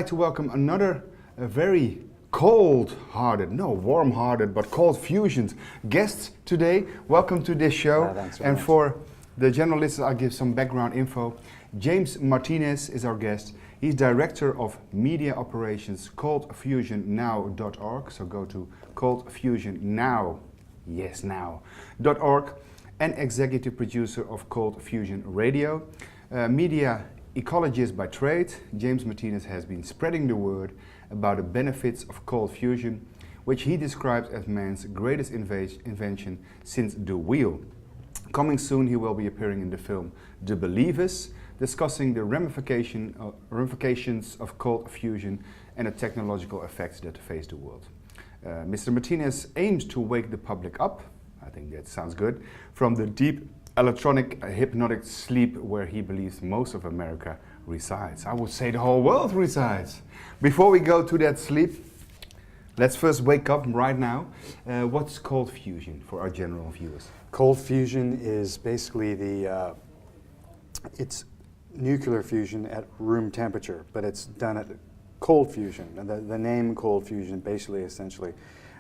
to welcome another very cold-hearted, no, warm-hearted, but cold fusions guests today. Welcome to this show. Thanks very and much. For the general listeners, I'll give some background info. James Martinez is our guest. He's Director of Media Operations, coldfusionnow.org. So go to coldfusionnow, yes now.org, and Executive Producer of Cold Fusion Radio. Media Ecologist by trade, James Martinez has been spreading the word about the benefits of cold fusion, which he describes as man's greatest invention since the wheel. Coming soon, he will be appearing in the film The Believers, discussing the ramifications of cold fusion and the technological effects that face the world. Mr. Martinez aims to wake the public up, I think that sounds good, from the deep electronic hypnotic sleep where he believes most of America resides. I would say the whole world resides. Before we go to that sleep, let's first wake up right now. What's cold fusion for our general viewers? Cold fusion is basically it's nuclear fusion at room temperature, but it's done at cold fusion. And the name cold fusion basically, essentially,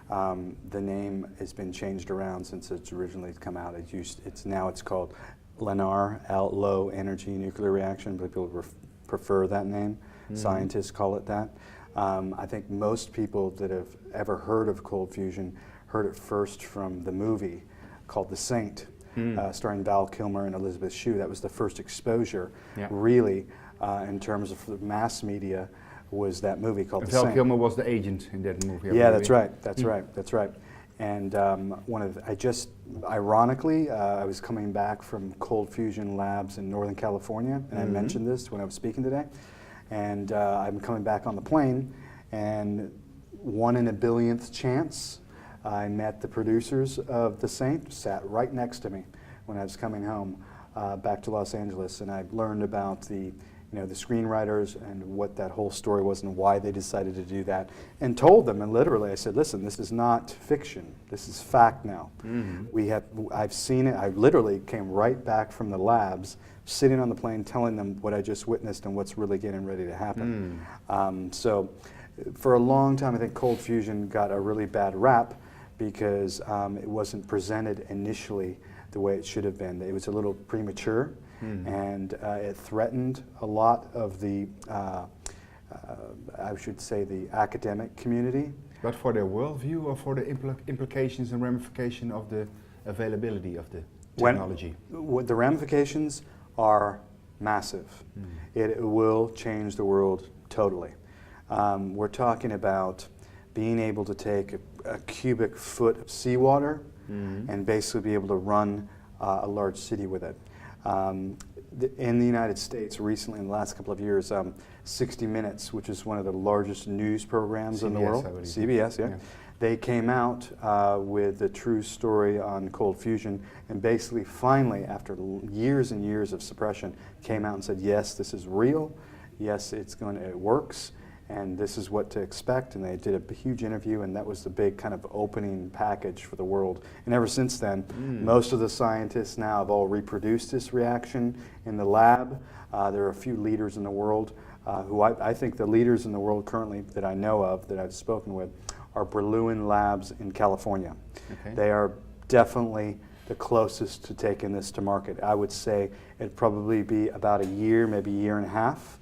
the name has been changed around since it's originally come out. It's called LENR, low energy nuclear reaction, but people prefer that name. Mm-hmm. Scientists call it that. I think most people that have ever heard of cold fusion heard it first from the movie called The Saint, starring Val Kilmer and Elizabeth Shue. That was the first exposure, really, in terms of the mass media, was that movie called The Saint. Val Kilmer was the agent in that movie. Yeah, that's right. That's right. And ironically, I was coming back from cold fusion labs in Northern California, and I mentioned this when I was speaking today. And I'm coming back on the plane, and 1 in a billionth chance, I met the producers of The Saint, sat right next to me when I was coming home back to Los Angeles, and I learned about the screenwriters and what that whole story was and why they decided to do that, and told them, and literally I said, listen, this is not fiction, this is fact now. I've seen it. I literally came right back from the labs, sitting on the plane telling them what I just witnessed and what's really getting ready to happen. So for a long time, I think cold fusion got a really bad rap because it wasn't presented initially the way it should have been. It was a little premature. And it threatened a lot of the, I should say, the academic community. But for their worldview or for the implications and ramification of the availability of the technology? The ramifications are massive. It will change the world totally. We're talking about being able to take a cubic foot of seawater and basically be able to run a large city with it. In the United States, recently in the last couple of years, 60 Minutes, which is one of the largest news programs in the world, CBS, they came out with a true story on cold fusion, and basically finally, after years and years of suppression, came out and said, yes, this is real, yes, it works, and this is what to expect. And they did a huge interview, and that was the big kind of opening package for the world. And ever since then, most of the scientists now have all reproduced this reaction in the lab. There are a few leaders in the world who I think the leaders in the world currently that I know of, that I've spoken with, are Berlin Labs in California. Okay. They are definitely the closest to taking this to market. I would say it'd probably be about a year, maybe a year and a half.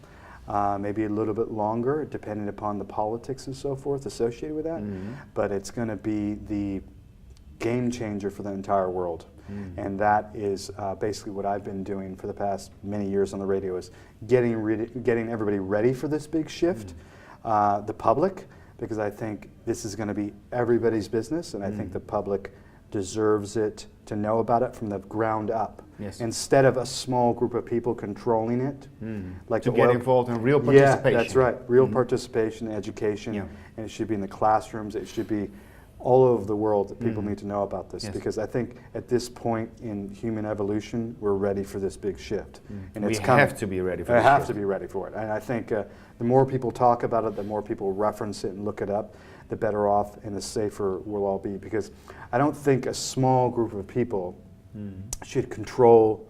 Maybe a little bit longer, depending upon the politics and so forth associated with that. But it's going to be the game changer for the entire world. And that is basically what I've been doing for the past many years on the radio, is getting everybody ready for this big shift, the public, because I think this is going to be everybody's business, and I think the public deserves it to know about it from the ground up. Yes. Instead of a small group of people controlling it. Like to get involved in real participation. Yeah, that's right. Real participation, education, and it should be in the classrooms. It should be all over the world that people need to know about this, because I think at this point in human evolution, we're ready for this big shift. And we have to be ready for it. We have to be ready for it. And I think the more people talk about it, the more people reference it and look it up, the better off and the safer we'll all be. Because I don't think a small group of people should control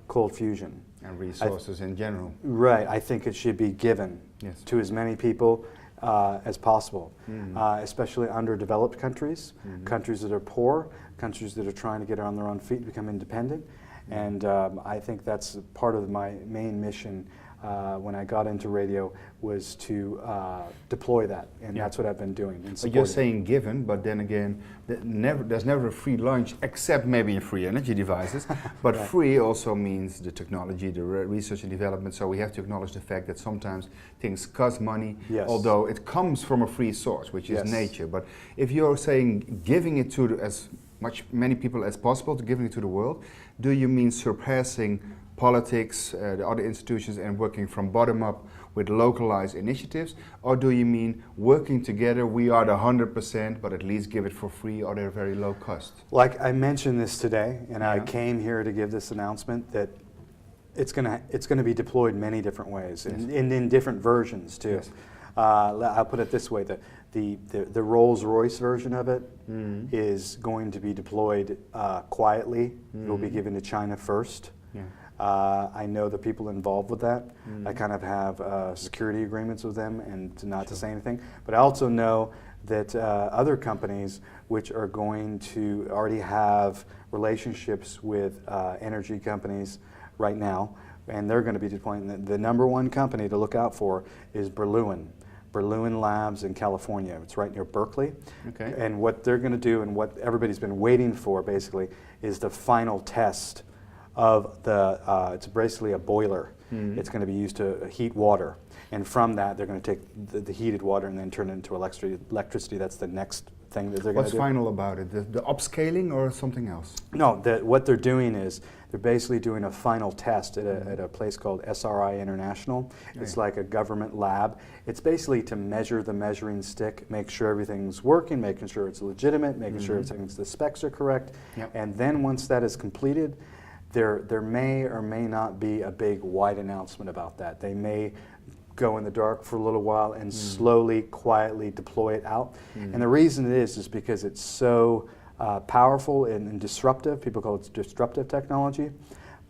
cold fusion. And resources in general. Right, I think it should be given. Yes. to as many people as possible, especially underdeveloped countries, countries that are poor, countries that are trying to get on their own feet and become independent. And I think that's part of my main mission when I got into radio, was to deploy that, and that's what I've been doing. But you're saying given, but then again, there's never a free lunch, except maybe in free energy devices. But Right. free also means the technology, the research and development. So we have to acknowledge the fact that sometimes things cost money, Yes. although it comes from a free source, which is Yes. nature. But if you're saying giving it to many people as possible, to giving it to the world, do you mean surpassing politics, the other institutions, and working from bottom up with localized initiatives? Or do you mean working together, we are the 100%, but at least give it for free or at a very low cost? Like I mentioned this today, and I came here to give this announcement that it's gonna be deployed many different ways, and in different versions too. Yes. I'll put it this way: the Rolls-Royce version of it is going to be deployed quietly. It will be given to China first. Yeah. I know the people involved with that. I kind of have security agreements with them, and not to say anything. But I also know that other companies which are going to already have relationships with energy companies right now, and they're going to be deploying. The number one company to look out for is Bearden Labs in California. It's right near Berkeley. Okay. And what they're going to do, and what everybody's been waiting for basically, is the final test of it's basically a boiler. It's going to be used to heat water. And from that, they're going to take the heated water and then turn it into electricity. That's the next thing that they're going to do. What's final about it? The upscaling or something else? No, what they're doing is they're basically doing a final test at a place called SRI International. It's like a government lab. It's basically to measure the measuring stick, make sure everything's working, making sure it's legitimate, making sure the specs are correct. Yep. And then once that is completed, there may or may not be a big wide announcement about that. They may go in the dark for a little while and slowly, quietly deploy it out. And the reason it is because it's so powerful and disruptive. People call it disruptive technology.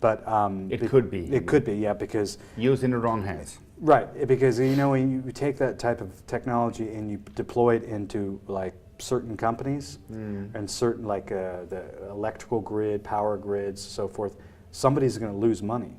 But It could be. It could be, yeah, because Used in the wrong hands. right, because you know when you take that type of technology and you deploy it into like certain companies and certain like the electrical grid, power grids, so forth, somebody's going to lose money.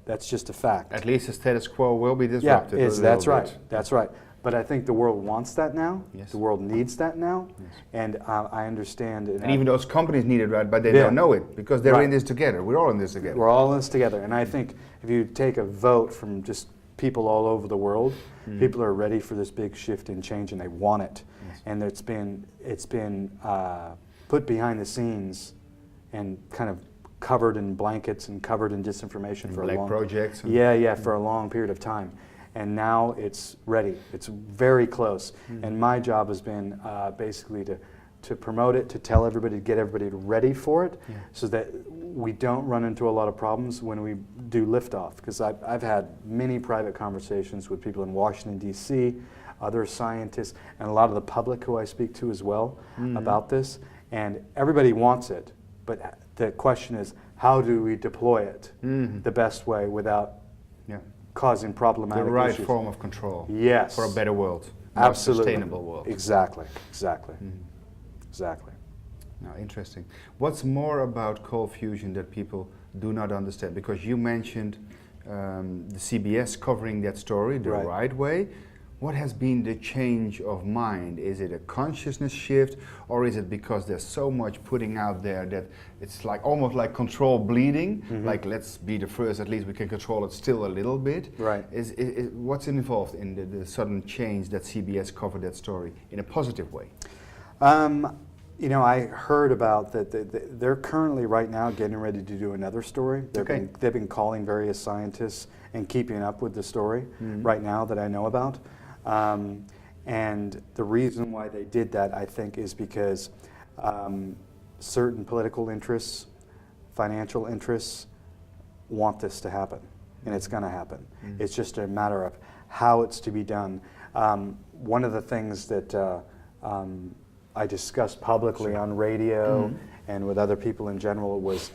That's just a fact. At least the status quo will be disrupted. Yeah, a little that's bit. right. That's right. But I think the world wants that now. Yes. The world needs that now. Yes. And I understand. And even those companies need it, right? But they Yeah. don't know it because they're Right. in this together. We're all in this together. we're all in this together. And I think if you take a vote from just people all over the world, people are ready for this big shift and change, and they want it. Yes. And it's been put behind the scenes and kind of covered in blankets and covered in disinformation for a Black long projects. and- Yeah, for a long period of time. And now it's ready. It's very close. And my job has been basically to promote it, to tell everybody, to get everybody ready for it, so that we don't run into a lot of problems when we do liftoff. Because I've had many private conversations with people in Washington, D.C., other scientists, and a lot of the public who I speak to as well about this. And everybody wants it. But the question is, how do we deploy it the best way without Yeah. causing problematic The right issues? form of control. Yes. For a better world. More Absolutely. sustainable world. Exactly. Now, interesting. What's more about cold fusion that people do not understand? Because you mentioned the CBS covering that story the Right. right way. What has been the change of mind? Is it a consciousness shift, or is it because there's so much putting out there that it's like almost like control bleeding? Like, let's be the first, at least we can control it still a little bit. Right. What's involved in the sudden change that CBS covered that story in a positive way? You know, I heard about that. They're currently right now getting ready to do another story. They've been calling various scientists and keeping up with the story right now that I know about. And the reason why they did that, I think, is because certain political interests, financial interests, want this to happen, and it's going to happen. It's just a matter of how it's to be done. One of the things that I discussed publicly on radio and with other people in general was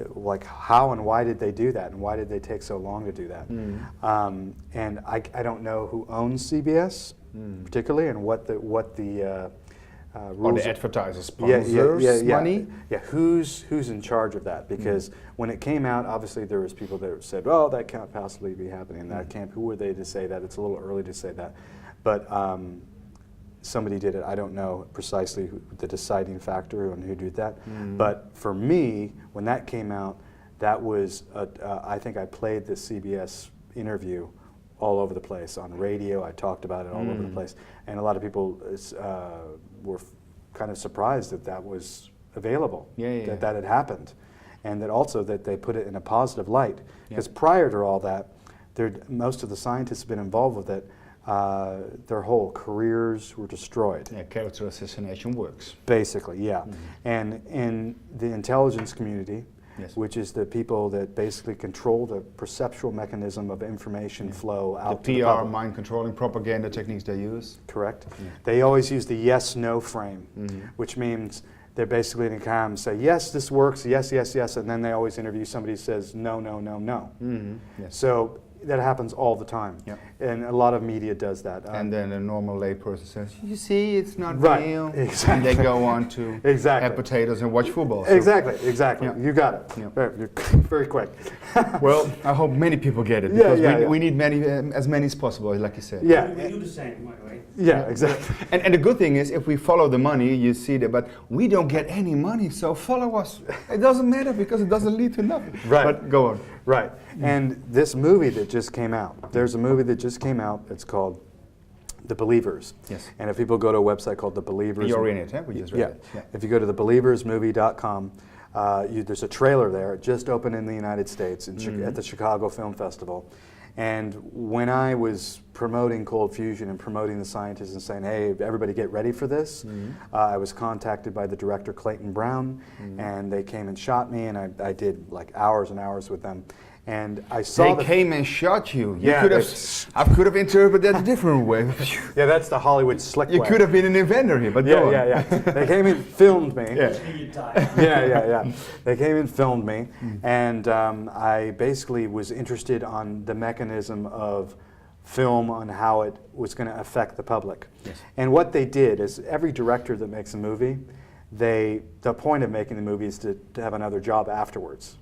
like how and why did they do that, and why did they take so long to do that? And I don't know who owns CBS particularly, and what the or rules the advertisers sponsors money. Yeah, who's in charge of that? Because when it came out, obviously there was people that said, "Oh, that can't possibly be happening. That can't." Who were they to say that? It's a little early to say that, but somebody did it. I don't know precisely the deciding factor on who did that. But for me, when that came out, that was I think I played the CBS interview all over the place on radio. I talked about it all over the place, and a lot of people were kind of surprised that that was available, that had happened, and that also that they put it in a positive light. Because prior to all that, most of the scientists have been involved with it. Their whole careers were destroyed. Yeah, character assassination works. Basically, yeah. And in the intelligence community, which is the people that basically control the perceptual mechanism of information flow out to the PR, public. mind-controlling propaganda techniques they use. Correct. They always use the yes-no frame, which means they're basically going to come and say, yes, this works, yes, yes, yes, and then they always interview somebody who says, no, no, no, no. So that happens all the time. And a lot of media does that. And then a normal layperson says, you see, it's not real. Exactly. And they go on to have potatoes and watch football. So Exactly. You got it. You're very quick. Well, I hope many people get it, because we need many, as many as possible, like you said. We do the same, by the way. Yeah, exactly. And the good thing is, if we follow the money, you see that, but we don't get any money, so follow us. It doesn't matter, because it doesn't lead to nothing. Right. But go on. Right. And this movie that just came out, there's a movie that just came out, it's called The Believers. Yes. And if people go to a website called The Believers. You're in it, huh? We just read it. Yeah. If you go to thebelieversmovie.com, there's a trailer there. It just opened in the United States at the Chicago Film Festival. And when I was promoting Cold Fusion and promoting the scientists and saying, hey, everybody get ready for this, I was contacted by the director, Clayton Brown, and they came and shot me, and I did like hours and hours with them. And I saw they came and shot you. Yeah, I could have interpreted that a different way. Yeah, that's the Hollywood slick way. You could have been an inventor here, but go on. They came and filmed me. Yeah. They came and filmed me, and I basically was interested on the mechanism of film, on how it was going to affect the public. And what they did is, every director that makes a movie, the point of making the movie is to have another job afterwards,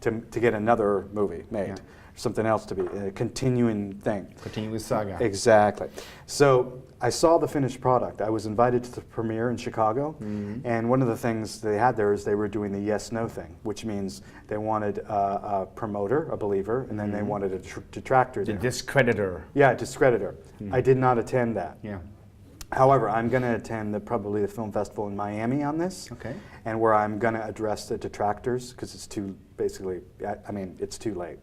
to get another movie made, something else to be, a continuing thing. Continuous saga. Exactly. So I saw the finished product. I was invited to the premiere in Chicago, and one of the things they had there is they were doing the yes-no thing, which means they wanted a promoter, a believer, and then they wanted a detractor there. The discreditor. Yeah, a discreditor. I did not attend that. Yeah. However, I'm going to attend probably the film festival in Miami on this, and where I'm going to address the detractors, because it's it's too late.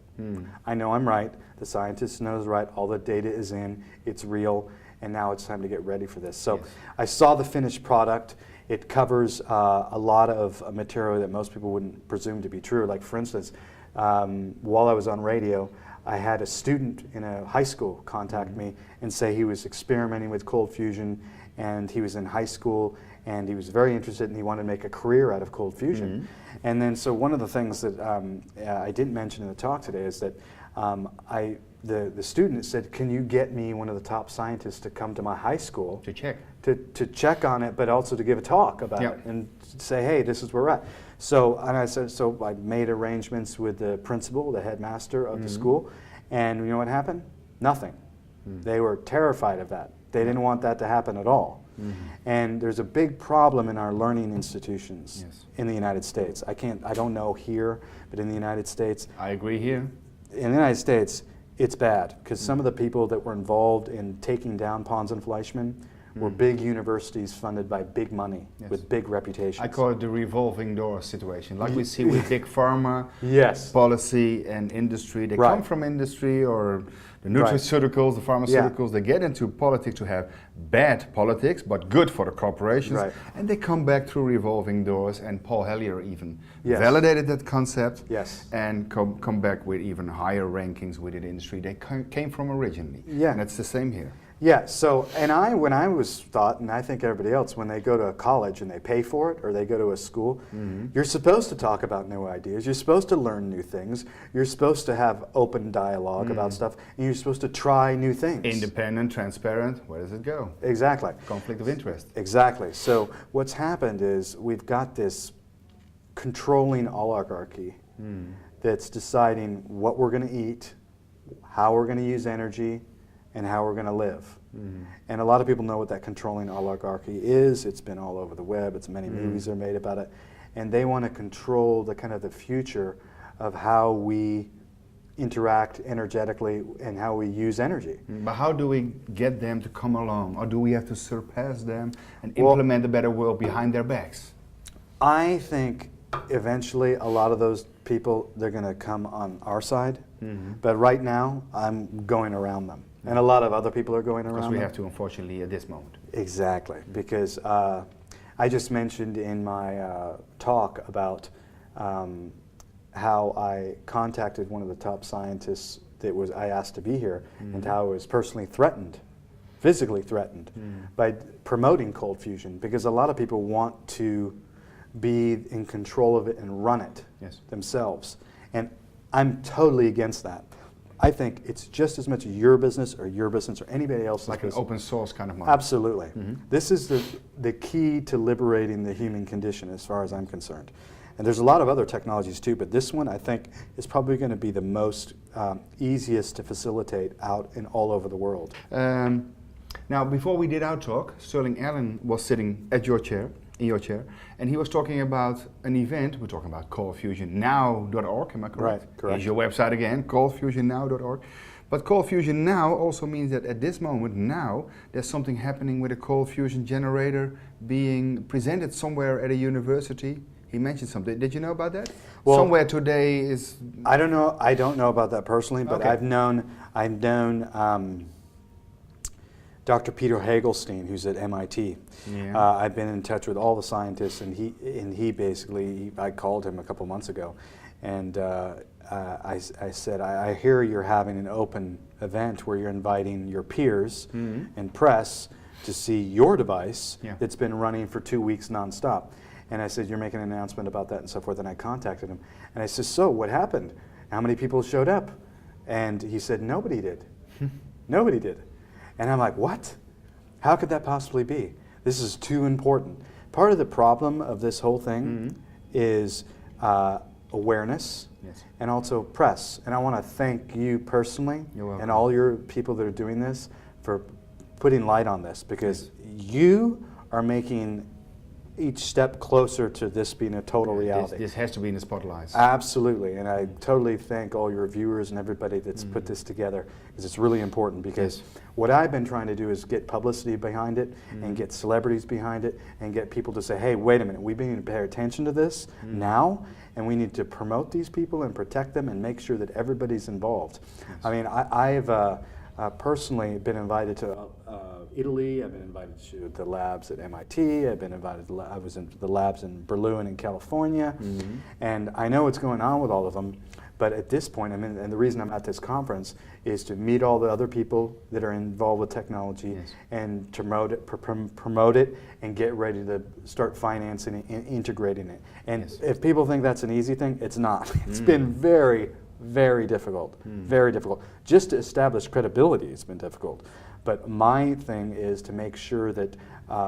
I know I'm right, the scientist knows right, all the data is in, it's real, and now it's time to get ready for this. So I saw the finished product. It covers a lot of material that most people wouldn't presume to be true. Like, for instance, while I was on radio, I had a student in a high school contact me and say he was experimenting with cold fusion, and he was in high school, and he was very interested, and he wanted to make a career out of cold fusion. And then, so one of the things that I didn't mention in the talk today is that the student said, can you get me one of the top scientists to come to my high school To check. to check on it, but also to give a talk about it and say, hey, this is where we're at. So, and I said, so I made arrangements with the principal, the headmaster of the school, and you know what happened? Nothing. They were terrified of that. They didn't want that to happen at all. And there's a big problem in our learning institutions in the United States. I don't know here, but in the United States. I agree here. In the United States, it's bad, because some of the people that were involved in taking down Pons and Fleischmann were big universities funded by big money with big reputations. I call it the revolving door situation, like we see with big pharma, policy and industry. They come from industry, or the nutraceuticals, the pharmaceuticals, they get into politics to have bad politics, but good for the corporations. And they come back through revolving doors, and Paul Hellyer even validated that concept and come back with even higher rankings within the industry they came from originally. And it's the same here. Yeah, so, and when I was taught, and I think everybody else, when they go to a college and they pay for it, or they go to a school, you're supposed to talk about new ideas, you're supposed to learn new things, you're supposed to have open dialogue about stuff, and you're supposed to try new things. Independent, transparent, where does it go? Exactly. Conflict of interest. Exactly. So what's happened is we've got this controlling oligarchy that's deciding what we're going to eat, how we're going to use energy, and how we're going to live. And a lot of people know what that controlling oligarchy is. It's been all over the web. It's many movies are made about it. And they want to control the kind of the future of how we interact energetically and how we use energy. But how do we get them to come along? Or do we have to surpass them and implement a better world behind their backs? I think eventually a lot of those people, they're going to come on our side. But right now, I'm going around them. And a lot of other people are going around Because we them. have to, unfortunately, at this moment. Exactly, because I just mentioned in my talk about how I contacted one of the top scientists that I asked to be here, and how I was personally threatened, physically threatened, by promoting cold fusion, because a lot of people want to be in control of it and run it themselves. And I'm totally against that. I think it's just as much your business or anybody else's Like business. an open source kind of model. Absolutely. This is the key to liberating the human condition as far as I'm concerned. And there's a lot of other technologies too, but this one I think is probably going to be the most easiest to facilitate out in all over the world. Now, before we did our talk, Sterling Allen was sitting at your chair, in your chair, and he was talking about an event. We're talking about coldfusionnow.org, am I correct? Right, correct. Here's your website again, coldfusionnow.org. But Cold Fusion Now also means that at this moment now, there's something happening with a cold fusion generator being presented somewhere at a university. He mentioned something. Did you know about that? Well, somewhere today is... I don't know about that personally, but Okay. I've known Dr. Peter Hagelstein, who's at MIT. Yeah. I've been in touch with all the scientists, and he basically, I called him a couple months ago, and I said, I hear you're having an open event where you're inviting your peers and press to see your device that's been running for 2 weeks nonstop. And I said, you're making an announcement about that and so forth, and I contacted him. And I said, so what happened? How many people showed up? And he said, nobody did. Nobody did. And I'm like, what? How could that possibly be? This is too important. Part of the problem of this whole thing is awareness and also press. And I want to thank you personally and all your people that are doing this for putting light on this, because you are making each step closer to this being a total reality. This has to be in the spotlight. Absolutely, and I totally thank all your viewers and everybody that's put this together, because it's really important, because what I've been trying to do is get publicity behind it and get celebrities behind it and get people to say, hey, wait a minute, we need to pay attention to this now, and we need to promote these people and protect them and make sure that everybody's involved. I mean, I've personally been invited to Italy. I've been invited to the labs at MIT. I've been invited. I was in the labs in Berlin in California, and I know what's going on with all of them. But at this point, I mean, and the reason I'm at this conference is to meet all the other people that are involved with technology and to promote it, and get ready to start financing it and integrating it. And if people think that's an easy thing, it's not. It's been very, very difficult. Very difficult. Just to establish credibility, it's been difficult. But my thing is to make sure that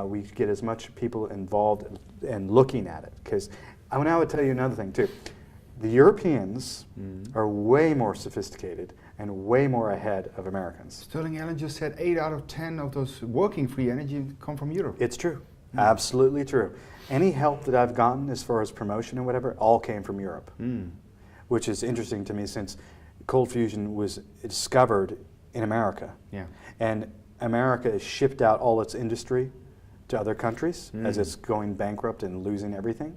we get as much people involved and looking at it. Because I would tell you another thing too. The Europeans are way more sophisticated and way more ahead of Americans. Sterling Allen just said 8 out of 10 of those working free energy come from Europe. It's true. Absolutely true. Any help that I've gotten as far as promotion and whatever, all came from Europe. Which is interesting to me, since cold fusion was discovered in America. And America has shipped out all its industry to other countries as it's going bankrupt and losing everything.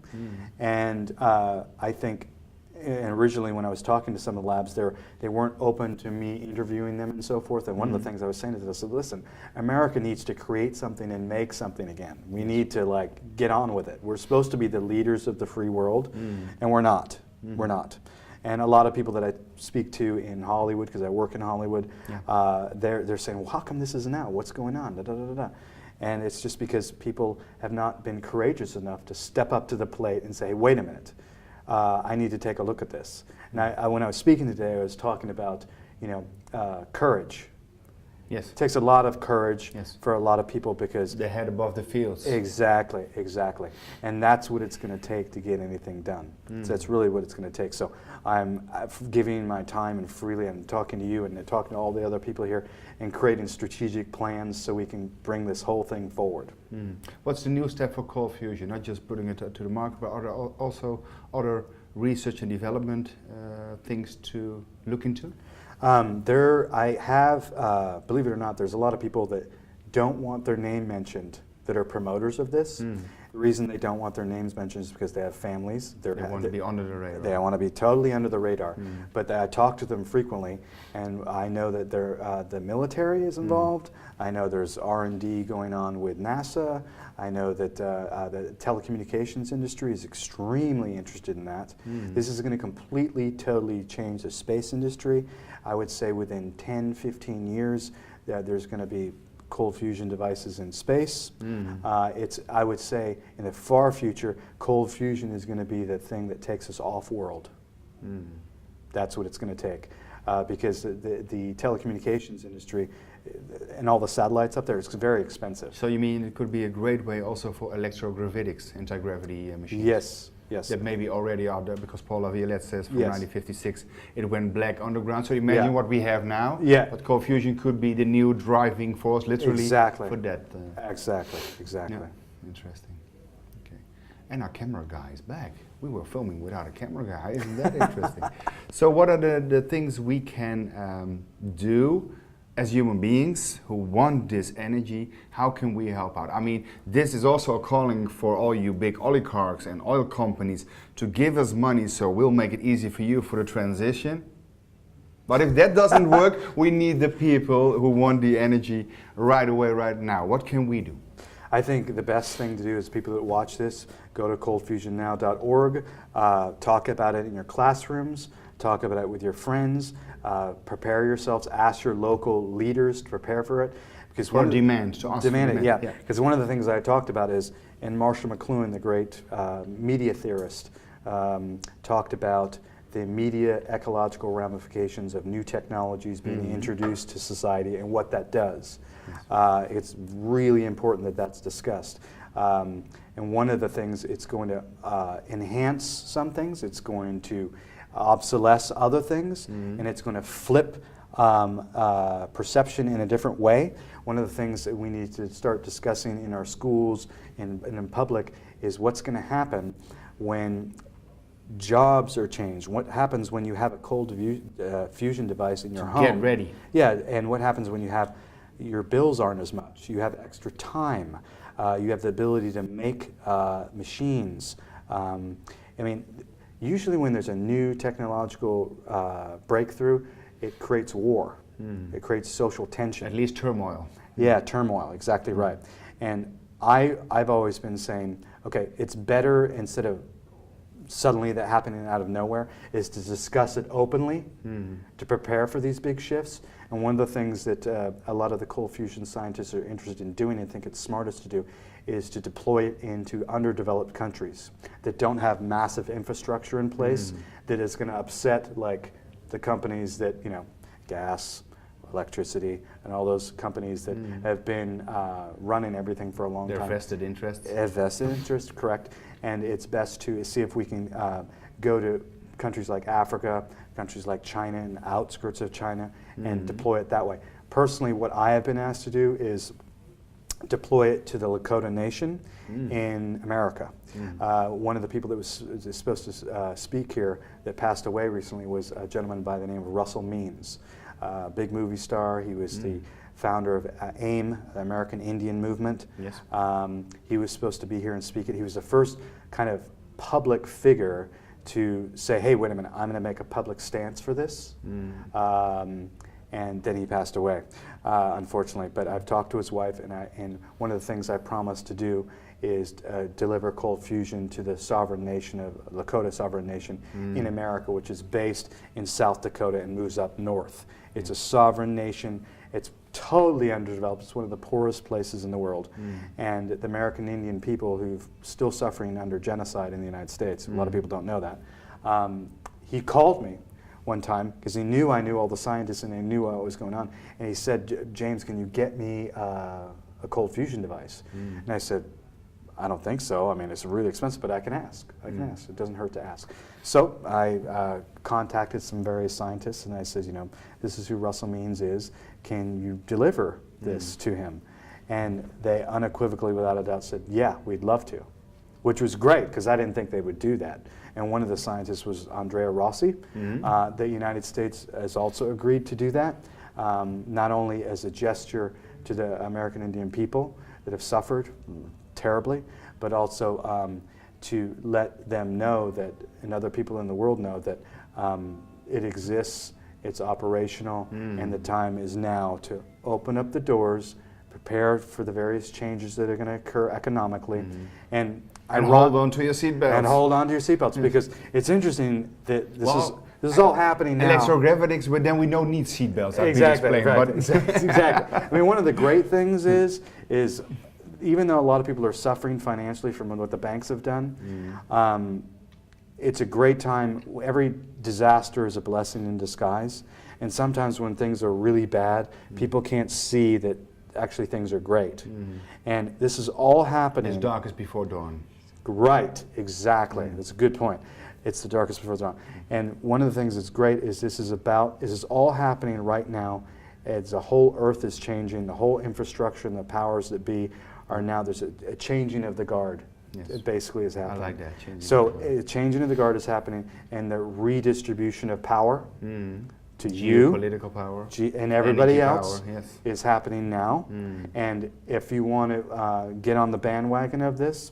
And I think, and originally when I was talking to some of the labs there, they weren't open to me interviewing them and so forth. And one of the things I was saying to them, I said, listen, America needs to create something and make something again. We need to get on with it. We're supposed to be the leaders of the free world, and we're not. We're not. And a lot of people that I speak to in Hollywood, because I work in Hollywood, they're saying, well, how come this isn't out? What's going on? Da, da, da, da. And it's just because people have not been courageous enough to step up to the plate and say, hey, wait a minute, I need to take a look at this. And when I was speaking today, I was talking about, courage. Yes. It takes a lot of courage for a lot of people because the head above the fields. Exactly. And that's what it's going to take to get anything done. So that's really what it's going to take. So I'm giving my time and freely, I'm talking to you and talking to all the other people here and creating strategic plans so we can bring this whole thing forward. What's the new step for cold fusion? Not just putting it to the market, but also other research and development things to look into? I have, believe it or not, there's a lot of people that don't want their name mentioned that are promoters of this. The reason they don't want their names mentioned is because they have families. They want to be under the radar. They want to be totally under the radar. But I talk to them frequently, and I know that the military is involved. I know there's R&D going on with NASA. I know that the telecommunications industry is extremely interested in that. This is going to completely, totally change the space industry. I would say within 10, 15 years, there's going to be cold fusion devices in space. I would say in the far future, cold fusion is going to be the thing that takes us off-world. That's what it's going to take. Because the telecommunications industry and all the satellites up there is very expensive. So you mean it could be a great way also for electrogravitics, anti-gravity machines? Yes. That maybe already are there, because Paul Laviolette says from 1956 it went black underground. So imagine what we have now. But cold fusion could be the new driving force, literally, for that. Exactly. Yeah. Interesting. Okay. And our camera guy is back. We were filming without a camera guy. Isn't that interesting? So what are the things we can do as human beings who want this energy? How can we help out? I mean, this is also a calling for all you big oligarchs and oil companies to give us money so we'll make it easy for you for the transition. But if that doesn't work, we need the people who want the energy right away, right now. What can we do? I think the best thing to do is people that watch this, go to coldfusionnow.org, talk about it in your classrooms, talk about it with your friends, prepare yourselves, ask your local leaders to prepare for it. Because demand it. Because one of the things I talked about is, and Marshall McLuhan, the great media theorist, talked about the media ecological ramifications of new technologies being introduced to society and what that does. It's really important that that's discussed. And one of the things, it's going to enhance some things, it's going to obsolesce other things, and it's going to flip perception in a different way. One of the things that we need to start discussing in our schools and in public is what's going to happen when jobs are changed. What happens when you have a cold fusion device in your home? Get ready. Yeah, and what happens when you have your bills aren't as much? You have extra time. You have the ability to make machines. I mean, usually when there's a new technological breakthrough, it creates war. It creates social tension. At least turmoil. Yeah, turmoil, exactly right. And I've always been saying, okay, it's better, instead of suddenly that happening out of nowhere, is to discuss it openly, to prepare for these big shifts. And one of the things that a lot of the cold fusion scientists are interested in doing, and think it's smartest to do, is to deploy it into underdeveloped countries that don't have massive infrastructure in place, that is going to upset like the companies that, gas, electricity, and all those companies that have been running everything for a long time. Their vested interests. Vested interest, correct. And it's best to see if we can go to countries like Africa, countries like China and the outskirts of China, and deploy it that way. Personally, what I have been asked to do is deploy it to the Lakota Nation in America. One of the people that was supposed to speak here that passed away recently was a gentleman by the name of Russell Means. Big movie star. He was the founder of AIM, the American Indian Movement. Yes. He was supposed to be here and speak it. He was the first kind of public figure to say, hey, wait a minute, I'm going to make a public stance for this. and then he passed away, unfortunately. But I've talked to his wife, and one of the things I promised to do is deliver cold fusion to the sovereign nation of Lakota sovereign nation in America, which is based in South Dakota and moves up north. It's a sovereign nation. It's totally underdeveloped. It's one of the poorest places in the world. And the American Indian people who've still suffering under genocide in the United States, a lot of people don't know that. He called me one time because he knew I knew all the scientists and he knew what was going on. And he said, James, can you get me a cold fusion device? And I said, I don't think so. I mean, it's really expensive, but I can ask. I can ask. It doesn't hurt to ask. So I contacted some various scientists, and I said, you know, this is who Russell Means is. Can you deliver this to him? And they unequivocally, without a doubt, said, yeah, we'd love to, which was great because I didn't think they would do that. And one of the scientists was Andrea Rossi. The United States has also agreed to do that, not only as a gesture to the American Indian people that have suffered terribly, but also to let them know that, and other people in the world know that it exists, it's operational, and the time is now to open up the doors, prepare for the various changes that are going to occur economically, and hold on to your seatbelts. And hold on to your seatbelts, because it's interesting that this is all happening now. Electrogravitics, but then we don't need seatbelts. Exactly. Exactly. I mean, one of the great things is even though a lot of people are suffering financially from what the banks have done, it's a great time. Every disaster is a blessing in disguise. And sometimes when things are really bad, people can't see that actually things are great. And this is all happening. It's darkest before dawn. Right, exactly. That's a good point. It's the darkest before dawn. And one of the things that's great is this is all happening right now as the whole earth is changing, the whole infrastructure and the powers that be are now, there's a changing of the guard. Yes. It basically is happening. I like that. Changing of the guard is happening, and the redistribution of power to you, political power, and everybody energy else power, yes. is happening now. And if you want to get on the bandwagon of this,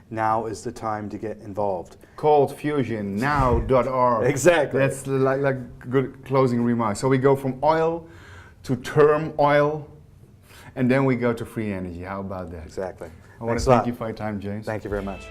now is the time to get involved. Coldfusionnow.org. Exactly. That's like good closing remarks. So we go from oil to term oil, and then we go to free energy. How about that? Exactly. I want to thank you for your time, James. Thank you very much.